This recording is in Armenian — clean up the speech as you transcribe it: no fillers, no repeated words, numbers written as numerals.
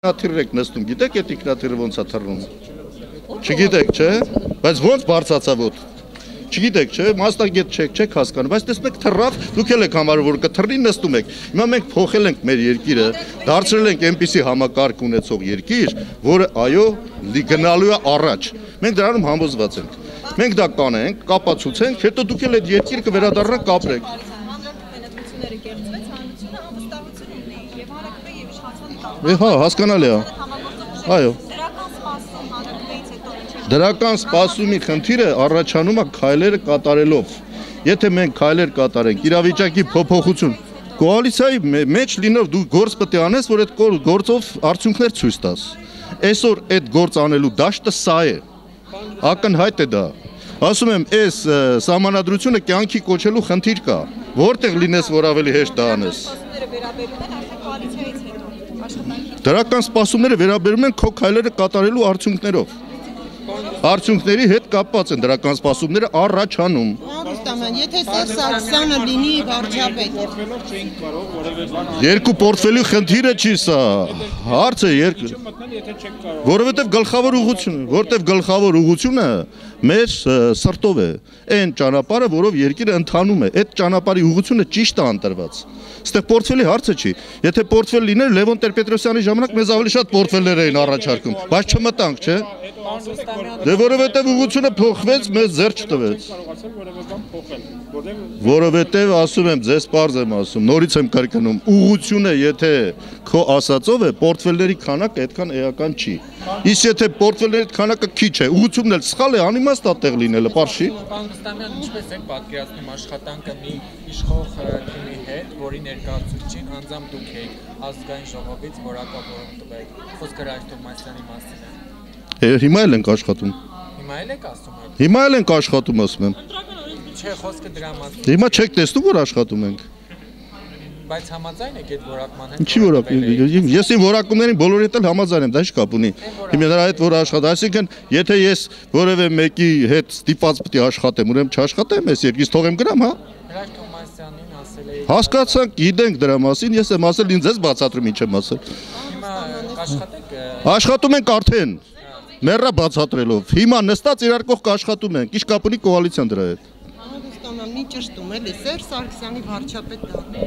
Ինքնաթիռ նստում, գիտեք այդ ինքնաթիռը ոնց է թռնում։ Չգիտեք, չէ՞, բայց ոնց բարձրացավ ոտ։ Չգիտեք, չէ՞, մասնագետ չեք հասկանում, բայց տեսնեք թռավ, դուք էլ եք համարում, որ կթռնի նստում եք։ Հիմա մենք փոխել ենք մեր երկիրը, դարձրել ենք այնպիսի համակարգ ունեցող երկիր, որը այո, գնալու է առաջ։ Մենք դրանում համոզված ենք։ Մենք դա կանենք, կապացուցենք, հետո դուք էլ այդ երկիրը կվերադառնաք կապրեք։ Հա, հասկանալի է։ Այո։ Դրական սպասումի խնդիրը առաջանում է քայլերը կատարելով։ Եթե մենք քայլեր կատարենք, իրավիճակի փոփոխություն, կոալիցիայի մեջ լինելով դու գործ պետք է անես, որ այդ գործով արդյունքներ ցույց տաս։ Այսօր այդ գործ անելու դաշտը սա է։ Ակնհայտ է դա։ Ասում եմ, այս սահմանադրությունը կյանքի կոչելու խնդիր կա։ Որտեղ լինես, որ ավելի հեշտ դա անես։ Դրական սպասումները վերաբերում են քո քայլերը կատարելու արդյունքներով։ Արդյունքների հետ կապված են դրական սպասումները առաջանում։ Եթե Սերժ Սարգսյանը լինի վարչապետ, երկու պորտֆելի խնդիրը չի սա։ Հարցը որովհետև գլխավոր ուղղությունը, որտև գլխավոր ուղղությունը մեր սրտով է, այն ճանապարհը, որով երկիրը ընթանում է, այդ ճանապարհի ուղղությունը ճիշտ է ընտրված։ Այստեղ պորտֆելի հարցը չի։ Եթե պորտֆել լիներ Լևոն Տեր-Պետրոսյանի ժամանակ մեզ ավելի շատ պորտֆելներ էին առաջարկում, բայց չմտանք, չէ՞։ Դե որովհետև ուղղությունը փոխվեց, մեզ ձեռք չտվեց։ Որովհետև ասում եմ, ձեզ պարզ եմ ասում, նորից եմ կրկնում, ուղղությունը եթե քո ասածով է, պորտֆելների քանակը այդքան էական չի։ Իսկ եթե պորտֆելների քանակը քիչ է, ուղղությունն էլ սխալ է, անիմաստ է տեղ լինելը, պարզ չի։ Պարոն Ռուստամյան, ինչպես եք պատկերացնում աշխատանքը մի իշխող թիմի հետ, որի ներկայացուցիչին անձամբ դուք եք ազգային ժողովից որակավորում տվեք։ Խոսքը Ռայր Թովմասյանի մասին է։ Հիմա էլ ենք աշխատում։ Հիմա էլ եք ասում այդ։ Հիմա էլ ենք աշխատում, ասում եմ։ Չէ, խոսքը դրա մասին։ Հիմա չեք տեսնում, որ աշխատում ենք։ Բայց համաձայն եք այդ որակման հետ։ Ինչի որակ։ Ես իմ որակումներին բոլորի հետ էլ համաձայն եմ, դա ինչ կապ ունի։ Հիմա նրա հետ որ աշխատա, այսինքն եթե ես որևէ մեկի հետ ստիպված պետք է աշխատեմ, ուրեմն չաշխատեմ, ես երկից թողեմ գրամ, հա։ Ռայր Թովմասյանին ասել եք։ Հասկացանք, գիտենք դրա մասին, ես եմ ասել, ինձ ես բացատրում ինչ եմ ասել։ Հիմա աշխատեք։ Աշխատում ենք արդեն։ Մեռա բացատրելով։ Հիմա նստած իրար կողք աշխատում ենք։ Ինչ կապ ունի կոալիցիան դրա հետ։ Պարոն Ռուստամյան, մի ճշտում էլի, Սերժ Սարգսյանի վարչապետ դառնա։